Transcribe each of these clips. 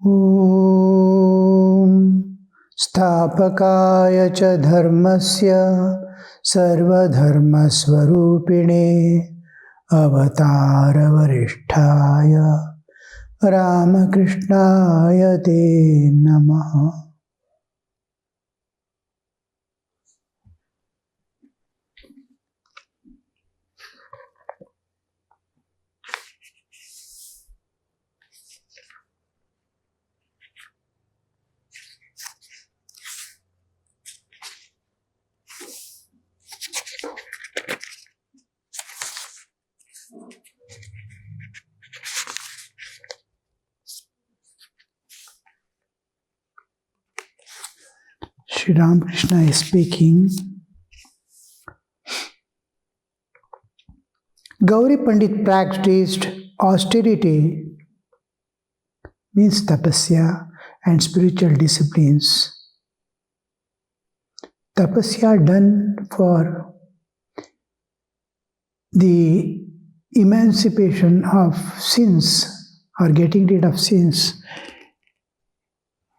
Om Sthapakaya cha dharmasya sarvadharmasvarupine avatara varishtaya Ramakrishnaya te namaha. Sri Ramakrishna is speaking. Gauri Pandit practiced austerity, means tapasya, and spiritual disciplines. Tapasya done for the emancipation of sins or getting rid of sins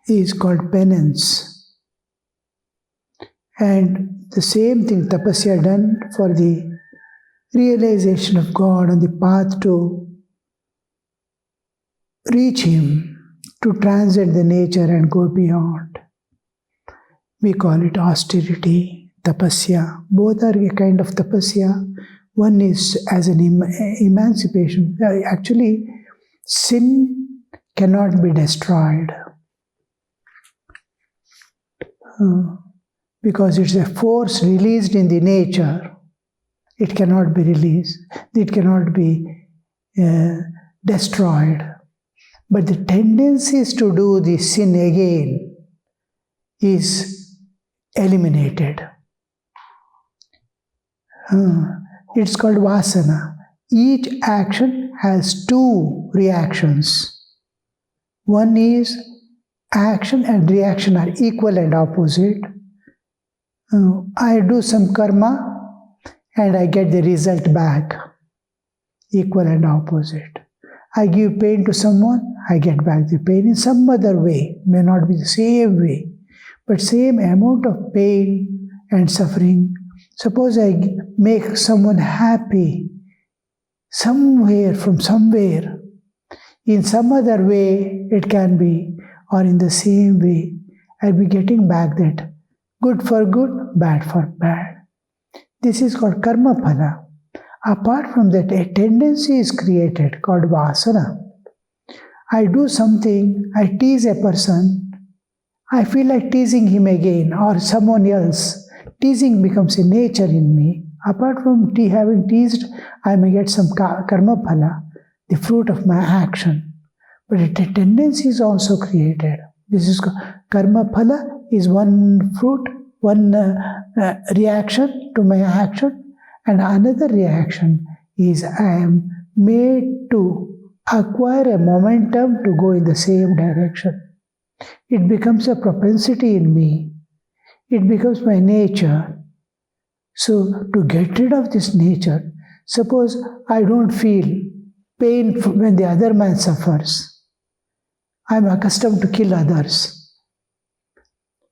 is called penance. And the same thing, tapasya done for the realization of God on the path to reach Him, to transcend the nature and go beyond. We call it austerity, tapasya. Both are a kind of tapasya. One is as an emancipation. Actually, sin cannot be destroyed. Because it's a force released in the nature. It cannot be released. It cannot be destroyed. But the tendencies to do the sin again is eliminated. It's called vasana. Each action has two reactions. One is action and reaction are equal and opposite. I do some karma and I get the result back, equal and opposite. I give pain to someone, I get back the pain in some other way, may not be the same way, but same amount of pain and suffering. Suppose I make someone happy somewhere, from somewhere, in some other way it can be, or in the same way, I'll be getting back that good for good, bad for bad. This is called karma phala. Apart from that, a tendency is created called vasana. I do something, I tease a person, I feel like teasing him again or someone else. Teasing becomes a nature in me. Apart from having teased, I may get some karma phala, the fruit of my action. But a tendency is also created. This is karma phala is one fruit, one reaction to my action, and another reaction is I am made to acquire a momentum to go in the same direction. It becomes a propensity in me. It becomes my nature. So to get rid of this nature, suppose I don't feel pain when the other man suffers. I am accustomed to kill others.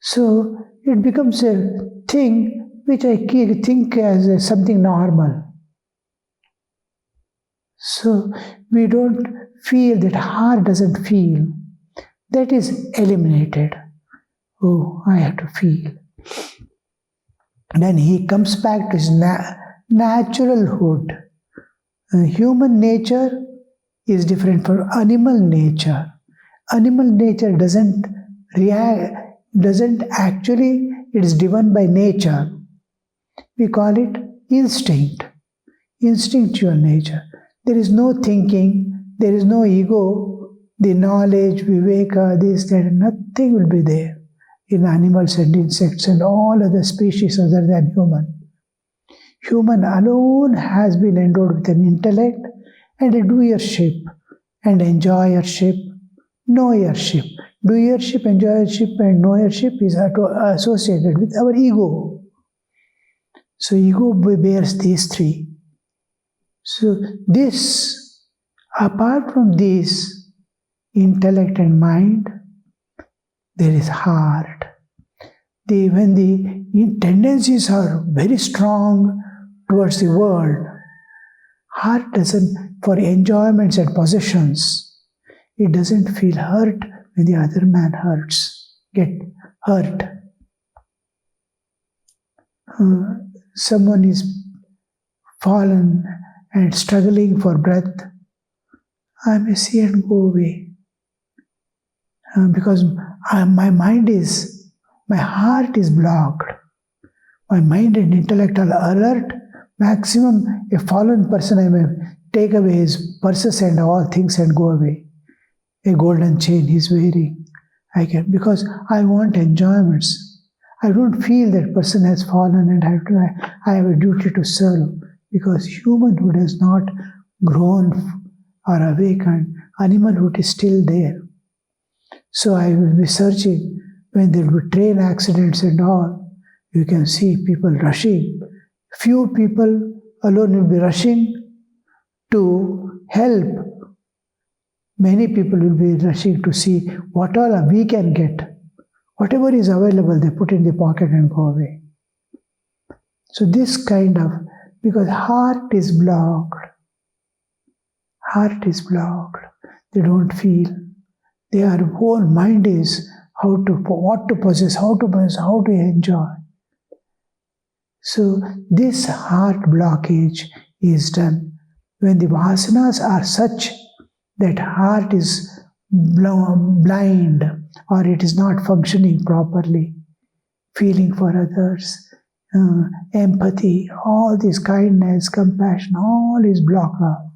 So it becomes a thing which I think as something normal. So we don't feel, that heart doesn't feel. That is eliminated. Oh, I have to feel. Then he comes back to his naturalhood. Human nature is different from animal nature. Animal nature doesn't actually, it is driven by nature. We call it instinct, instinctual nature. There is no thinking, there is no ego, the knowledge, viveka, this, that, nothing will be there in animals and insects and all other species other than human. Human alone has been endowed with an intellect and a doership and enjoyership, knowership. Doership, enjoyership, and knowership is associated with our ego. So ego bears these three. So this, apart from this, intellect and mind, there is heart. When the tendencies are very strong towards the world, heart doesn't, for enjoyments and possessions, it doesn't feel hurt when the other man get hurt. Someone is fallen and struggling for breath, I may see and go away. Because my heart is blocked. My mind and intellect are alert. Maximum, a fallen person, I may take away his purses and all things and go away. A golden chain he's wearing, because I want enjoyments. I don't feel that person has fallen and I have a duty to serve, because humanhood has not grown or awakened. Animalhood is still there. So I will be searching when there will be train accidents and all. You can see people rushing. Few people alone will be rushing to help. Many people will be rushing to see what all we can get. Whatever is available, they put in the pocket and go away. So this kind of, because heart is blocked. Heart is blocked. They don't feel. Their whole mind is what to possess, how to enjoy. So this heart blockage is done when the vasanas are such that heart is blind or it is not functioning properly. Feeling for others, empathy, all this kindness, compassion, all is blocked up.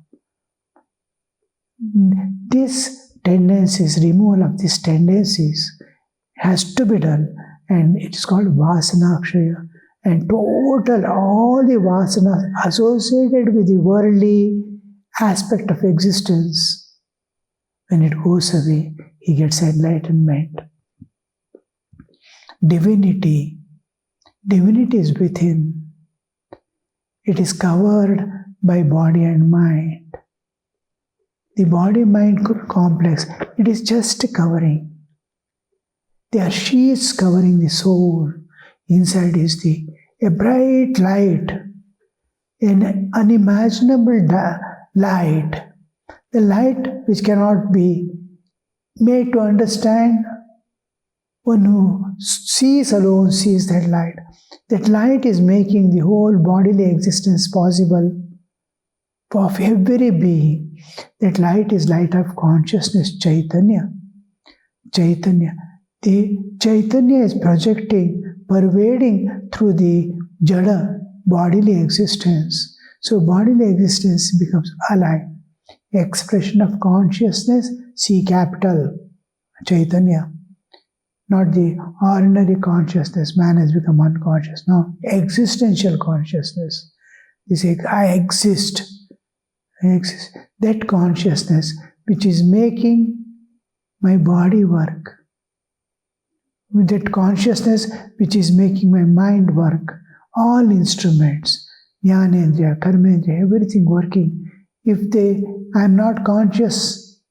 This tendencies, removal of these tendencies has to be done, and it is called vasanakshaya. And total, all the vasanas associated with the worldly aspect of existence, when it goes away, he gets enlightenment. Divinity is within. It is covered by body and mind. The body-mind complex, it is just a covering. They are sheets covering the soul. Inside is a bright light, an unimaginable light. The light which cannot be made to understand. One who sees alone sees that light. That light is making the whole bodily existence possible of every being. That light is light of consciousness, Chaitanya. Chaitanya. The Chaitanya is projecting, pervading through the Jada, bodily existence. So bodily existence becomes alive. Expression of consciousness, C capital, Chaitanya. Not the ordinary consciousness, man has become unconscious. No, existential consciousness. They say, I exist. That consciousness which is making my body work. With that consciousness which is making my mind work. All instruments, jnanendriya, karmendriya, everything working. If I am not conscious,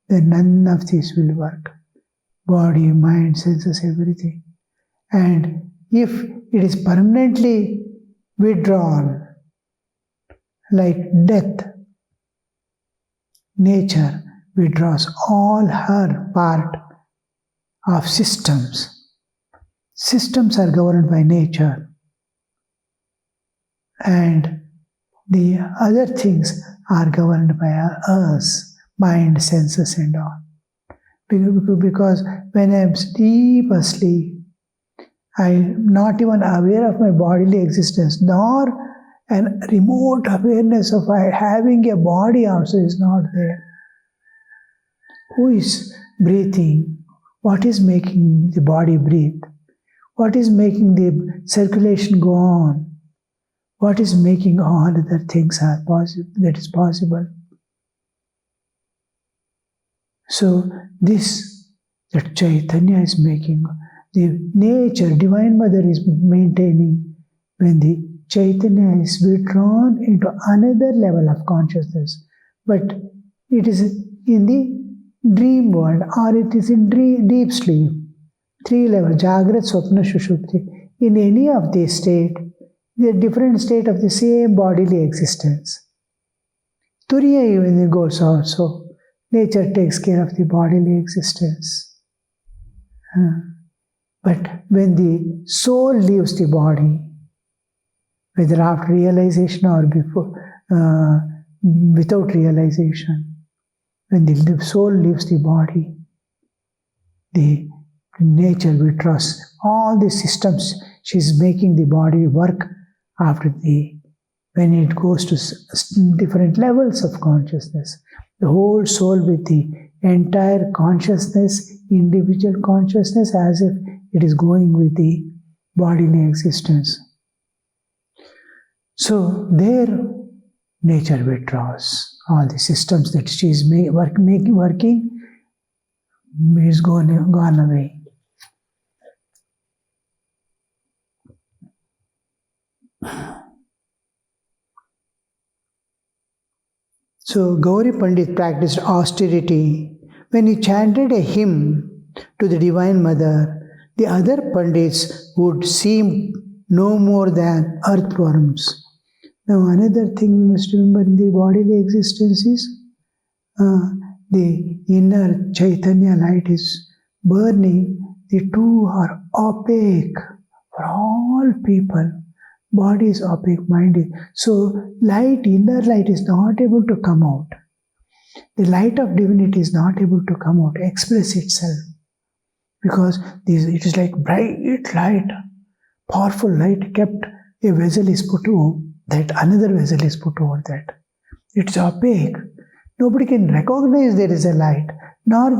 then none of this will work. Body, mind, senses, everything. And if it is permanently withdrawn, like death, nature withdraws all her part of systems. Systems are governed by nature. And the other things are governed by us, mind, senses and all. Because when I am deep asleep, I am not even aware of my bodily existence, nor a remote awareness of having a body also is not there. Who is breathing? What is making the body breathe? What is making the circulation go on? What is making all other things are possible, that is possible? So that Chaitanya is making, the nature, Divine Mother is maintaining when the Chaitanya is withdrawn into another level of consciousness. But it is in the dream world or it is in deep sleep. 3 levels, Jagrat, Swapna, Shushupti. In any of these state, they are different state of the same bodily existence. Turiya even goes also. Nature takes care of the bodily existence. But when the soul leaves the body, whether after realization or before, without realization, when the soul leaves the body, the nature withdraws all the systems. She is making the body work after when it goes to different levels of consciousness. The whole soul with the entire consciousness, individual consciousness, as if it is going with the bodily existence. So there, nature withdraws. All the systems that she is working is gone away. So Gauri Pandit practiced austerity. When he chanted a hymn to the Divine Mother, the other Pandits would seem no more than earthworms. Now another thing we must remember in the bodily existence is the inner Chaitanya light is burning. The two are opaque for all people. Body is opaque, mind is. So light, inner light is not able to come out. The light of divinity is not able to come out, express itself. Because it is like bright light, powerful light kept, a vessel is put over that, another vessel is put over that. It's opaque. Nobody can recognize there is a light, nor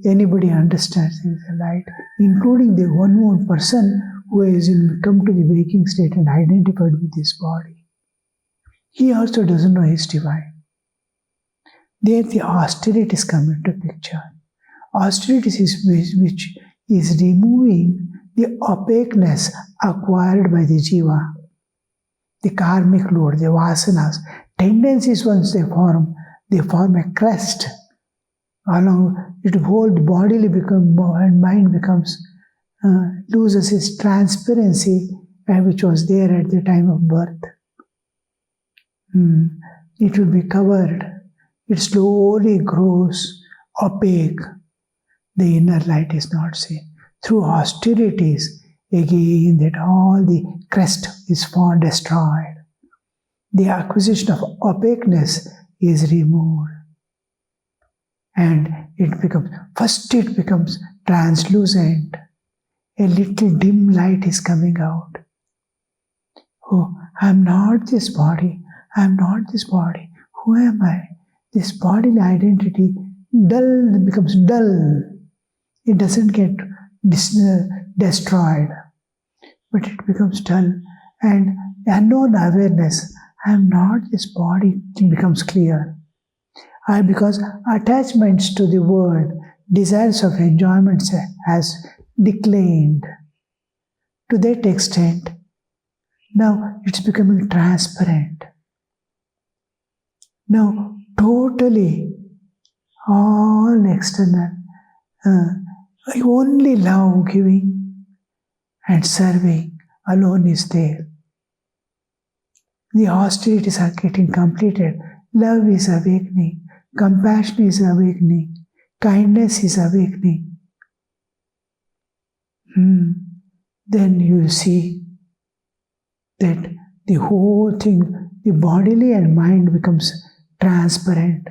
anybody understands there is a light, including the unknown person who has come to the waking state and identified with this body. He also doesn't know he is divine. There the austerities come into picture. Austerities is which is removing the opaqueness acquired by the jiva, the karmic load, the vasanas. Tendencies, once they form a crest. Along it, whole bodily become, and mind becomes, loses its transparency, which was there at the time of birth. It will be covered. It slowly grows opaque. The inner light is not seen. Through austerities, again, that all the crest is destroyed. The acquisition of opaqueness is removed. And it becomes translucent. A little dim light is coming out. Oh, I am not this body. I am not this body. Who am I? This bodily identity becomes dull. It doesn't get destroyed, but it becomes dull. And unknown awareness, I am not this body, becomes clear. Because attachments to the world, desires of enjoyment has declined to that extent. Now it's becoming transparent. Now totally all external, only love giving and serving alone is there. The austerities are getting completed. Love is awakening. Compassion is awakening. Kindness is awakening. Then you see that the whole thing, the bodily and mind becomes transparent.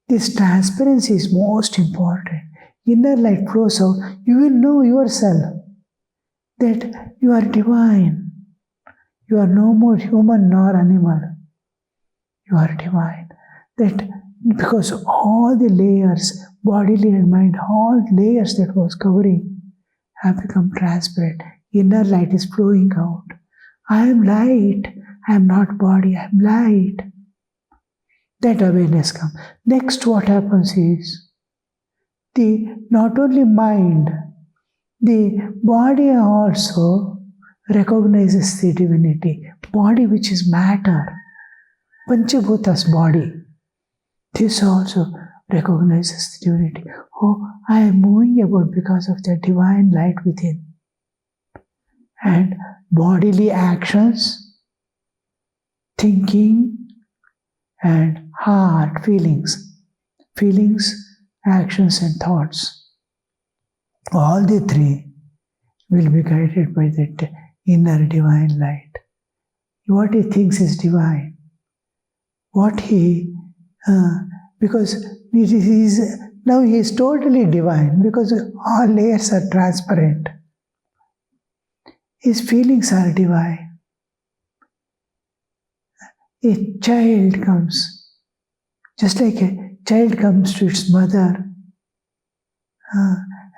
This transparency is most important. Inner light flows out. You will know yourself that you are divine. You are no more human nor animal. You are divine. That because all the layers, bodily and mind, all layers that was covering have become transparent. Inner light is flowing out. I am light. I am not body. I am light. That awareness comes. Next, what happens is not only mind, the body also recognizes the divinity. Body, which is matter, Panchabhutas body. This also, recognizes the divinity. Oh, I am moving about because of the divine light within. And bodily actions, thinking, and heart, feelings, actions, and thoughts. All the three will be guided by that inner divine light. What he thinks is divine. What he, because now he is totally divine, because all layers are transparent. His feelings are divine. A child comes, just like a child comes to its mother,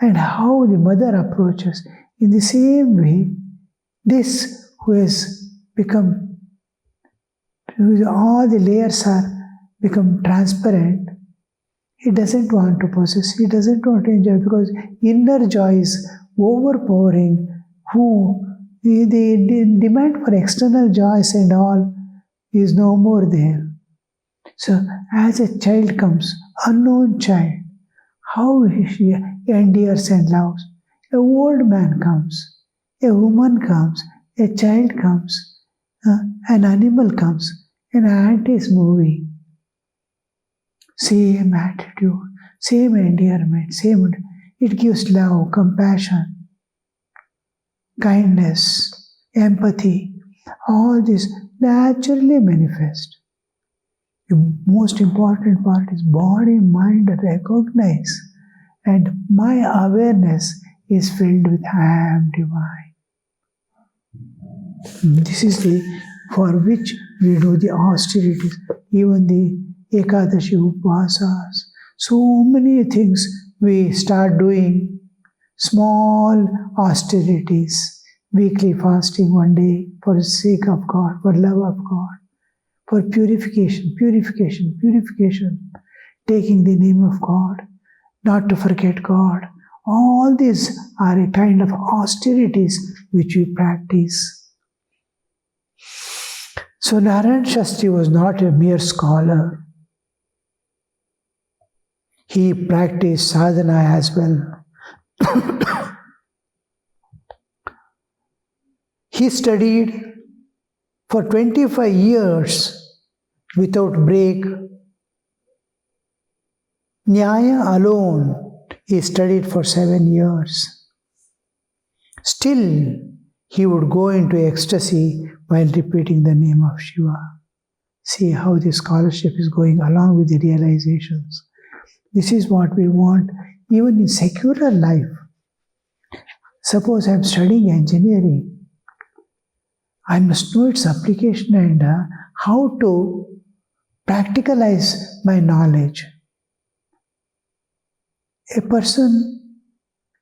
and how the mother approaches. In the same way, this who has become, all the layers are become transparent, he doesn't want to possess, he doesn't want to enjoy, because inner joy is overpowering. The demand for external joys and all is no more there. So as a child comes, unknown child, how he endears and loves. A old man comes, a woman comes, a child comes, an animal comes, an ant is moving. Same attitude, same endearment, it gives love, compassion, kindness, empathy. All this naturally manifest. The most important part is body, mind recognize, and my awareness is filled with I am divine. This is for which we do the austerities, even the Ekadashi Upasas. So many things we start doing, small austerities, weekly fasting one day for the sake of God, for love of God, for purification, taking the name of God, not to forget God. All these are a kind of austerities which we practice. So Narayan Shastri was not a mere scholar. He practiced sadhana as well. He studied for 25 years without break. Nyaya alone, he studied for 7 years. Still, he would go into ecstasy while repeating the name of Shiva. See how the scholarship is going along with the realizations. This is what we want even in secular life. Suppose I am studying engineering. I must know its application and how to practicalize my knowledge. A person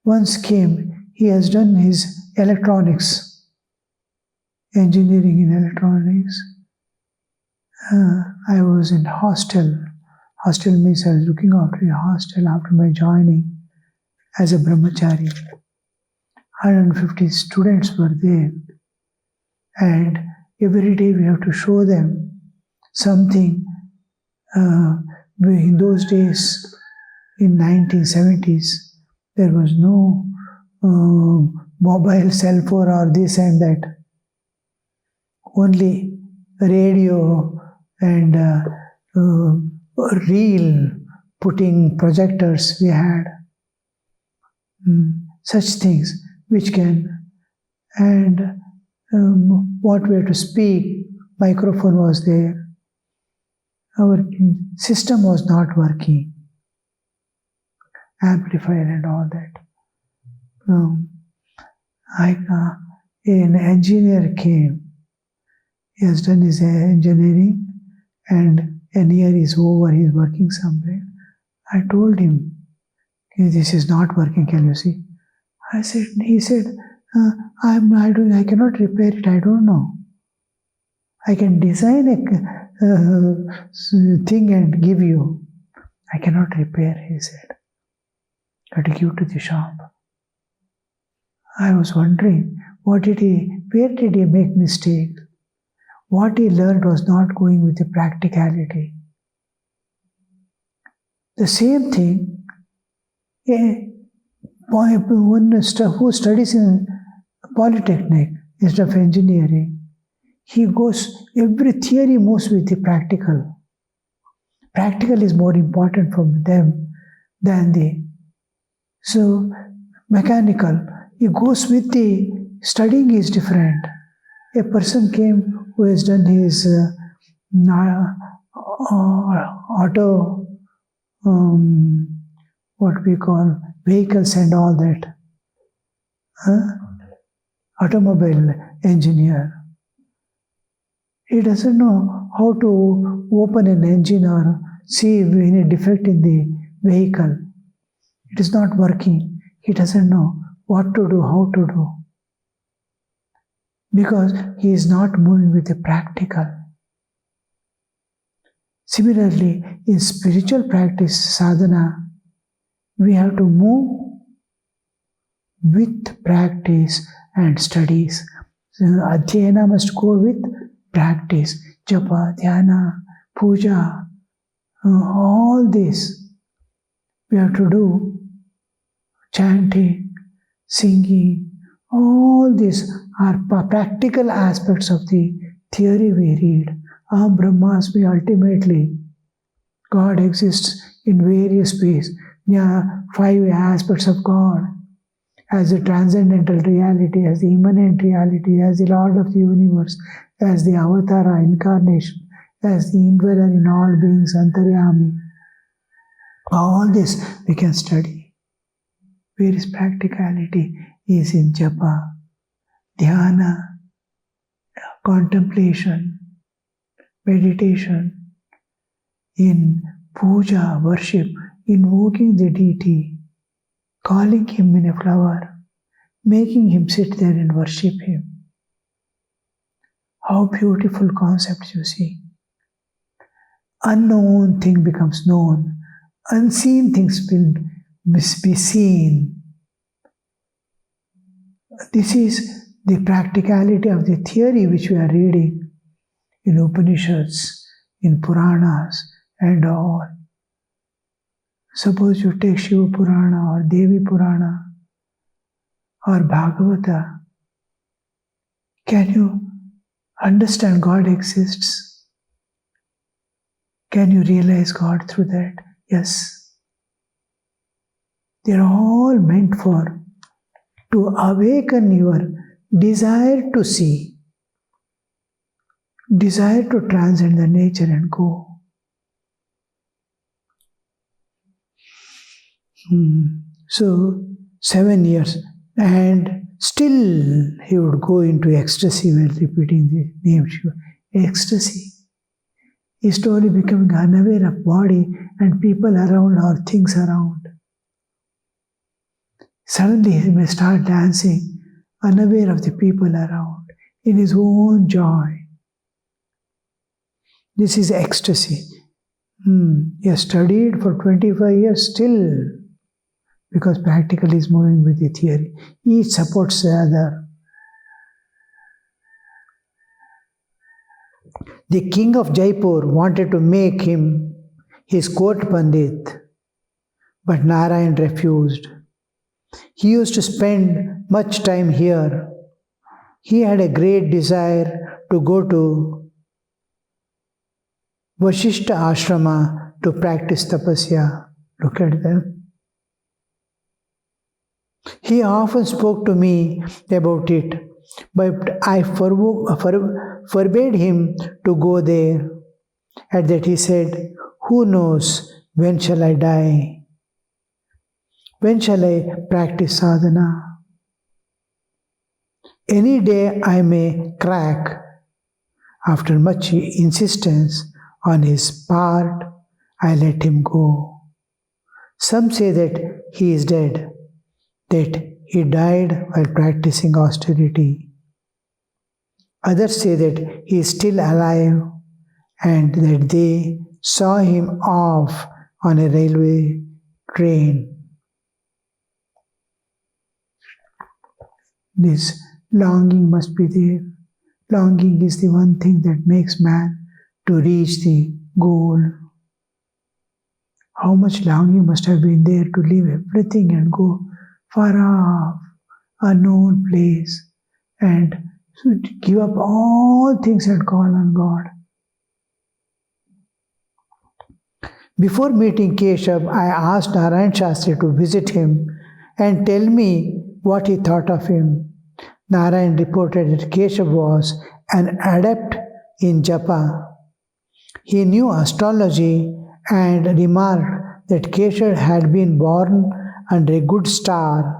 once came, he has done his electronics, engineering in electronics. I was in hostel. Hostel means I was looking after a hostel after my joining as a brahmachari. 150 students were there. And every day we have to show them something. In those days, in 1970s, there was no mobile cell phone or this and that. Only radio and reel putting projectors we had. Such things which can, and what we had to speak, microphone was there. Our system was not working. Amplifier and all that. An engineer came. He has done his engineering and a year is over, he is working somewhere. I told him, this is not working, can you see? He said, I cannot repair it, I don't know. I can design a thing and give you. I cannot repair, he said. I had to give to the shop. I was wondering, where did he make mistake? What he learned was not going with the practicality. The same thing, one who studies in Polytechnic instead of engineering, he goes, every theory moves with the practical. Practical is more important for them than the, so mechanical. He goes with the, studying is different. A person came who has done his auto, what we call vehicles and all that, automobile engineer. He doesn't know how to open an engine or see any defect in the vehicle. It is not working. He doesn't know what to do, how to do. Because he is not moving with the practical. Similarly, in spiritual practice, sadhana, we have to move with practice and studies. So, adhyayana must go with practice. Japa, dhyana, puja, all this we have to do. Chanting, singing, all these are practical aspects of the theory we read. Aham Brahmasmi, ultimately, God exists in various ways. There are 5 aspects of God, as the transcendental reality, as the immanent reality, as the Lord of the universe, as the Avatara incarnation, as the indweller in all beings, Antaryami. All this we can study. Where is practicality? Is in japa, dhyana, contemplation, meditation, in puja, worship, invoking the deity, calling him in a flower, making him sit there and worship him. How beautiful concepts you see. Unknown thing becomes known. Unseen things will be seen. This is the practicality of the theory which we are reading in Upanishads, in Puranas and all. Suppose you take Shiva Purana or Devi Purana or Bhagavata. Can you understand God exists? Can you realize God through that? Yes. They are all meant for to awaken your desire to see, desire to transcend the nature and go. So 7 years, and still he would go into ecstasy while repeating the name Shiva. Ecstasy is slowly becoming unaware of body and people around or things around. Suddenly he may start dancing, unaware of the people around, in his own joy. This is ecstasy. He has studied for 25 years still, because practical is moving with the theory. Each supports the other. The king of Jaipur wanted to make him his court Pundit, but Narayan refused. He used to spend much time here. He had a great desire to go to Vashishta Ashrama to practice tapasya. Look at them. He often spoke to me about it, but I forbade him to go there. At that he said, "Who knows, when shall I die? When shall I practice sadhana? Any day I may crack." After much insistence on his part, I let him go. Some say that he is dead, that he died while practicing austerity. Others say that he is still alive and that they saw him off on a railway train. This longing must be there. Longing is the one thing that makes man to reach the goal. How much longing must have been there to leave everything and go far off, unknown place, and to give up all things and call on God. Before meeting Keshav, I asked Narayan Shastri to visit him and tell me what he thought of him. Narayan reported that Keshav was an adept in japa. He knew astrology and remarked that Keshav had been born under a good star.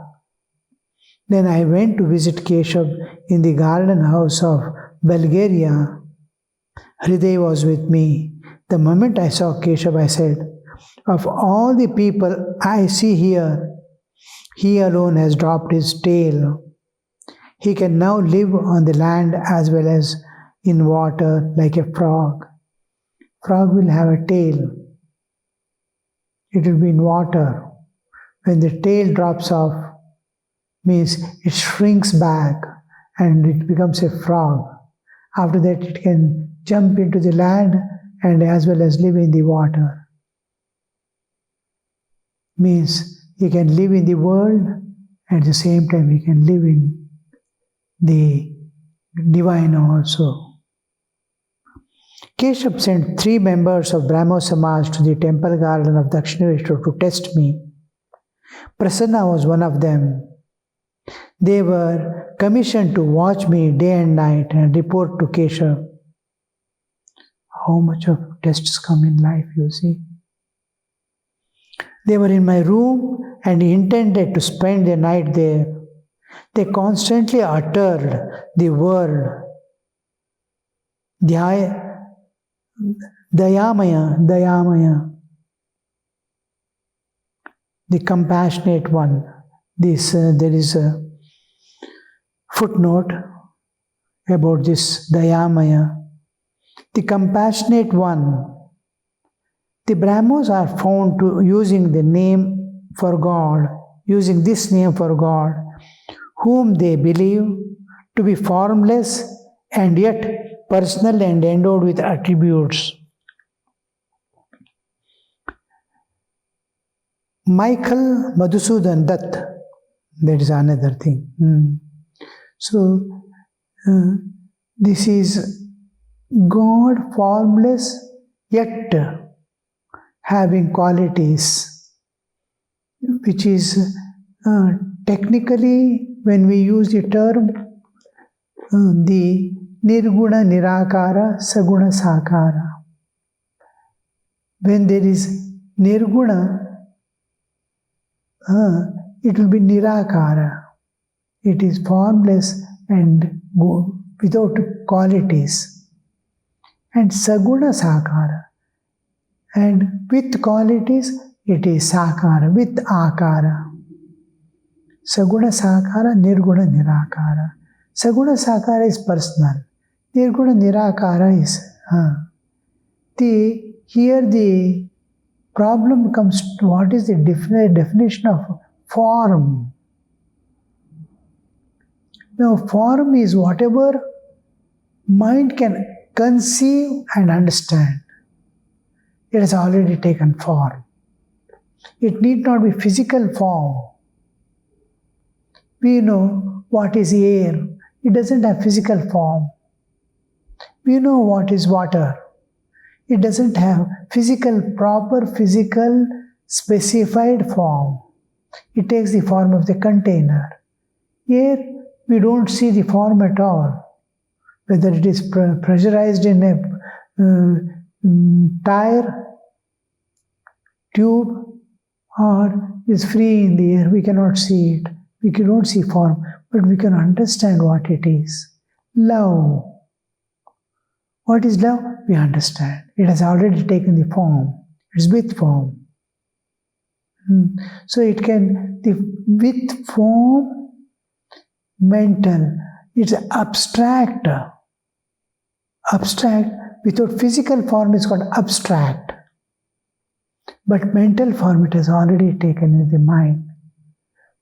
Then I went to visit Keshav in the garden house of Bulgaria. Hriday was with me. The moment I saw Keshav, I said, "Of all the people I see here, he alone has dropped his tail. He can now live on the land as well as in water like a frog. Frog will have a tail. It will be in water. When the tail drops off, means it shrinks back and it becomes a frog. After that, it can jump into the land and as well as live in the water. Means he can live in the world, at the same time he can live in the divine also." Keshav sent 3 members of Brahmo Samaj to the temple garden of Dakshineshwar to test me. Prasanna was one of them. They were commissioned to watch me day and night and report to Keshav. How much of tests come in life, you see. They were in my room and intended to spend the night there. They constantly uttered the word Dayamaya, Dayamaya, the compassionate one. There is a footnote about this Dayamaya, the compassionate one. The Brahmos are found to using the name for God, using this name for God, whom they believe to be formless and yet personal and endowed with attributes. Michael Madhusudan Dutt, that is another thing. So, this is God formless yet having qualities, which is technically, when we use the term, the Nirguna Nirakara Saguna Sakara. When there is Nirguna, it will be Nirakara. It is formless and without qualities. And Saguna Sakara. And with qualities, it is Sakara, with Akara. Saguna Sakara, Nirguna Nirakara. Saguna Sakara is personal. Nirguna Nirakara is... Here the problem comes to what is the definition of form. Now, form is whatever mind can conceive and understand. It has already taken form. It need not be physical form. We know what is air. It doesn't have physical form. We know what is water. It doesn't have proper physical specified form. It takes the form of the container. Air, we don't see the form at all. Whether it is pressurized in a tire, tube, or is free in the air, we cannot see it. We cannot see form, but we can understand what it is. Love. What is love? We understand. It has already taken the form. It's with form. So it can, with form, mental. It's abstract. Abstract, without physical form, is called abstract. But mental form, it has already taken in the mind.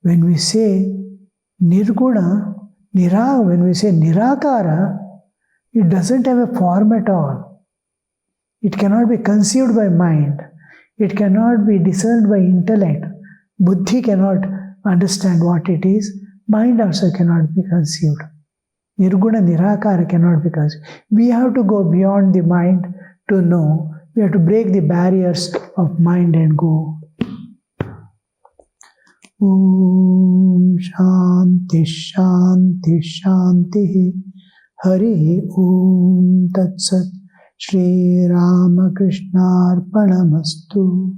When we say Nirguna, when we say Nirakara, it doesn't have a form at all. It cannot be conceived by mind. It cannot be discerned by intellect. Buddhi cannot understand what it is. Mind also cannot be conceived. Nirguna Nirakara cannot be conceived. We have to go beyond the mind to know. We have to break the barriers of mind and go. Om Shanti Shanti Shanti Hari Om Tat Sat Shri Ramakrishna Arpanamastu.